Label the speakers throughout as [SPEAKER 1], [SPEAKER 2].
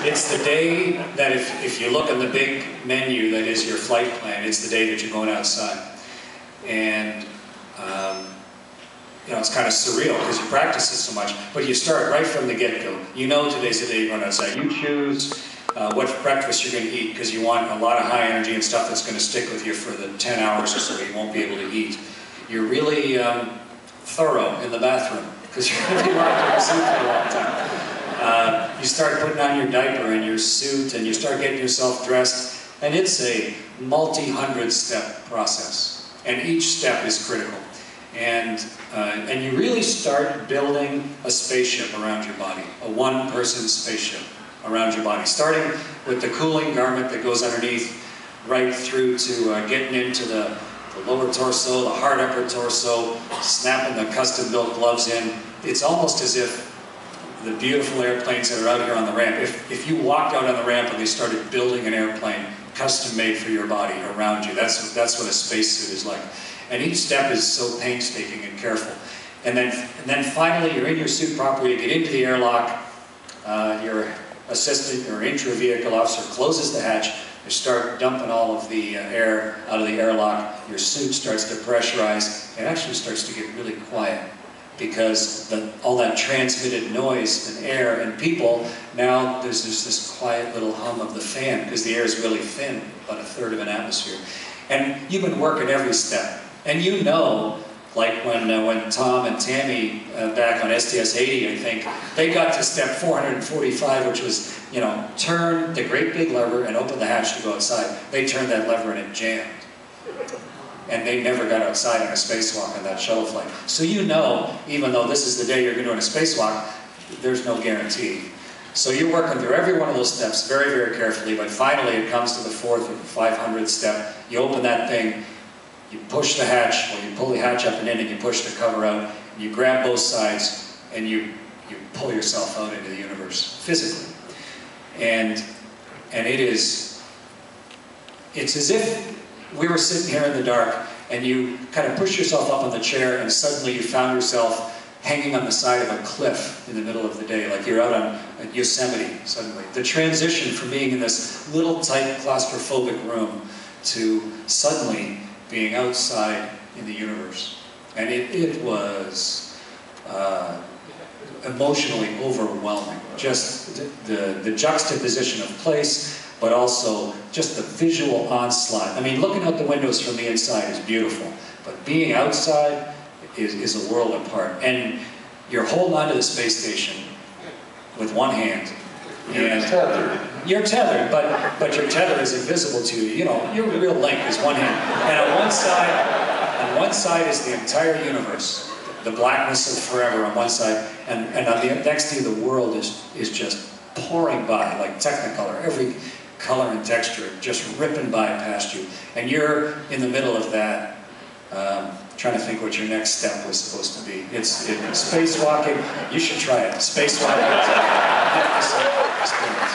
[SPEAKER 1] it's the day that if you look on the big menu that is your flight plan, it's the day that you're going outside. And you know, it's kind of surreal because you practice it so much, but you start right from the get-go. You know today's the day you're going outside. You choose what breakfast you're going to eat because you want a lot of high energy and stuff that's going to stick with you for the 10 hours or so you won't be able to eat. You're really thorough in the bathroom because you're going to be locked in your suit for a long time. You start putting on your diaper and your suit and you start getting yourself dressed, and it's a multi-hundred-step process, and each step is critical. And you really start building a spaceship around your body, a one-person spaceship around your body, starting with the cooling garment that goes underneath, right through to getting into the lower torso, the hard upper torso, snapping the custom-built gloves in. It's almost as if the beautiful airplanes that are out here on the ramp, if you walked out on the ramp and they started building an airplane custom-made for your body around you, that's what a spacesuit is like. And each step is so painstaking and careful. And then finally, you're in your suit properly, you get into the airlock, your assistant or intra-vehicle officer closes the hatch, you start dumping all of the air out of the airlock, your suit starts to pressurize, it actually starts to get really quiet because all that transmitted noise and air and people, now there's this quiet little hum of the fan because the air is really thin, about 1/3 of an atmosphere. And you've been working every step. And you know, like when Tom and Tammy back on STS-80, I think, they got to step 445, which was, you know, turn the great big lever and open the hatch to go outside. They turned that lever and it jammed. And they never got outside on a spacewalk on that shuttle flight. So you know, even though this is the day you're going to do a spacewalk, there's no guarantee. So you're working through every one of those steps very, very carefully, but finally it comes to the 4th or 500th step. You open that thing, you push the hatch, or you pull the hatch up and in, and you push the cover out, and you grab both sides, and you pull yourself out into the universe, physically. And it's as if we were sitting here in the dark, and you kind of push yourself up on the chair, and suddenly you found yourself hanging on the side of a cliff in the middle of the day, like you're out on Yosemite suddenly. The transition from being in this little tight claustrophobic room to suddenly being outside in the universe. And it was emotionally overwhelming. Just the juxtaposition of place, but also just the visual onslaught. I mean, looking out the windows from the inside is beautiful, but being outside is a world apart. And you're holding onto the space station with one hand.
[SPEAKER 2] You're tethered.
[SPEAKER 1] You're tethered, but your tether is invisible to you. You know, your real link is one hand. And on one side is the entire universe, the blackness of forever on one side, and on the next to you, the world is just pouring by like Technicolor. Every color and texture just ripping by past you, and you're in the middle of that. Trying to think what your next step was supposed to be. It's spacewalking. You should try it. Spacewalking is a magnificent experience.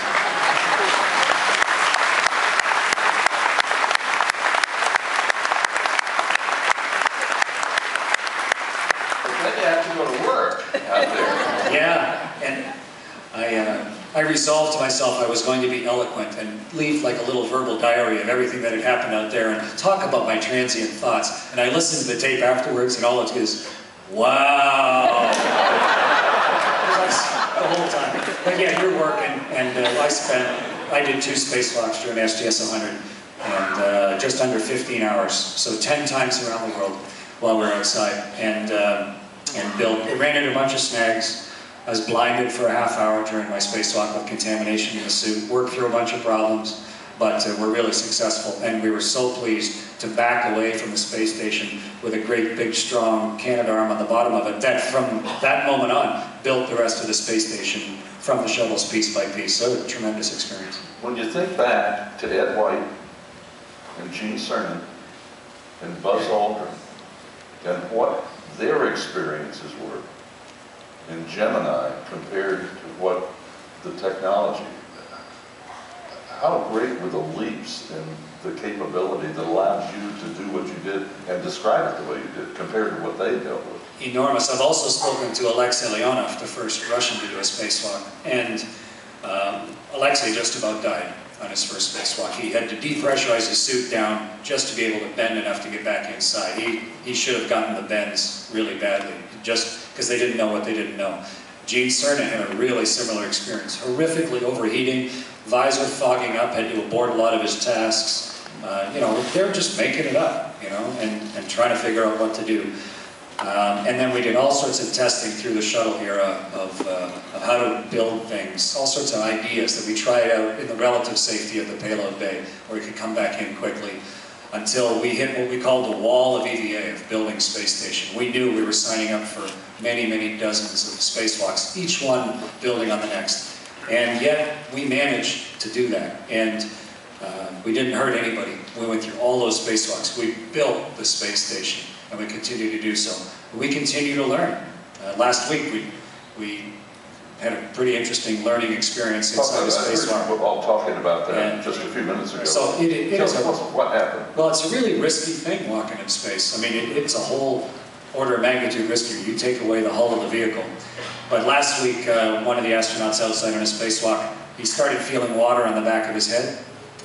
[SPEAKER 2] But then you have to go to work out there.
[SPEAKER 1] Yeah, and I resolved to myself I was going to be eloquent and leave like a little verbal diary of everything that had happened out there and talk about my transient thoughts. And I listened to the tape afterwards and all it is, wow. The whole time. But yeah, you're working, and I did 2 spacewalks during STS-100 and just under 15 hours. So 10 times around the world while we were outside and ran into a bunch of snags. I was blinded for a half-hour during my spacewalk with contamination in the suit, worked through a bunch of problems, but we're really successful, and we were so pleased to back away from the space station with a great, big, strong Canadarm on the bottom of it that from that moment on built the rest of the space station from the shuttles piece by piece. So a tremendous experience.
[SPEAKER 2] When you think back to Ed White and Gene Cernan and Buzz Aldrin and what their experiences were in Gemini compared to what the technology, how great were the leaps in the capability that allows you to do what you did and describe it the way you did compared to what they dealt with?
[SPEAKER 1] enormous. I've also spoken to Alexei Leonov, the first Russian to do a spacewalk, and Alexei just about died on his first spacewalk. He had to depressurize his suit down just to be able to bend enough to get back inside. He should have gotten the bends really badly, just because they didn't know what they didn't know. Gene Cernan had a really similar experience, horrifically overheating, visor fogging up, had to abort a lot of his tasks. You know, they were just making it up, you know, and trying to figure out what to do. And then we did all sorts of testing through the shuttle era of how to build things, all sorts of ideas that we tried out in the relative safety of the payload bay, where we could come back in quickly, until we hit what we called the wall of EVA, of building space station. We knew we were signing up for many, many dozens of spacewalks, each one building on the next. And yet, we managed to do that. And we didn't hurt anybody. We went through all those spacewalks. We built the space station, and we continue to do so. We continue to learn. Last week, we had a pretty interesting learning experience inside the spacewalk.
[SPEAKER 2] We're all talking about that just a few minutes ago.
[SPEAKER 1] So
[SPEAKER 2] what happened?
[SPEAKER 1] Well, it's a really risky thing, walking in space. I mean, it's a whole order of magnitude riskier. You take away the hull of the vehicle. But last week, one of the astronauts outside on a spacewalk, he started feeling water on the back of his head.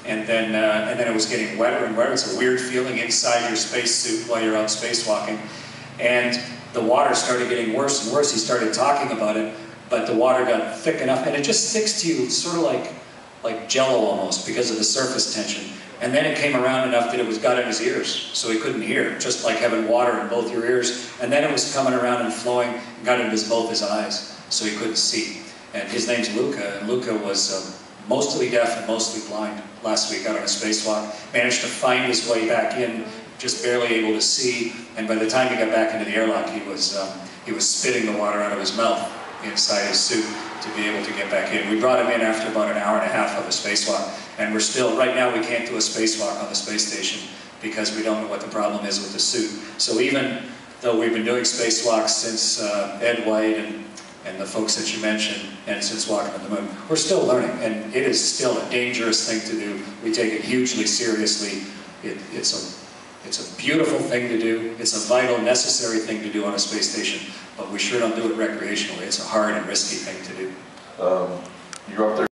[SPEAKER 1] And then it was getting wetter and wetter. It's a weird feeling inside your spacesuit while you're out spacewalking. And the water started getting worse and worse. He started talking about it, but the water got thick enough, and it just sticks to you, sort of like Jello almost, because of the surface tension. And then it came around enough that it got in his ears, so he couldn't hear, just like having water in both your ears. And then it was coming around and flowing, and got into both his eyes, so he couldn't see. And his name's Luca, and Luca was mostly deaf and mostly blind last week out on a spacewalk. Managed to find his way back in, just barely able to see. And by the time he got back into the airlock, he was spitting the water out of his mouth inside his suit to be able to get back in. We brought him in after about an hour and a half of a spacewalk, and we're still, right now we can't do a spacewalk on the space station because we don't know what the problem is with the suit. So even though we've been doing spacewalks since Ed White and the folks that you mentioned, and since walking on the moon, we're still learning, and it is still a dangerous thing to do. We take it hugely seriously. It's a beautiful thing to do. It's a vital, necessary thing to do on a space station, but we sure don't do it recreationally. It's a hard and risky thing to do.
[SPEAKER 2] You're up there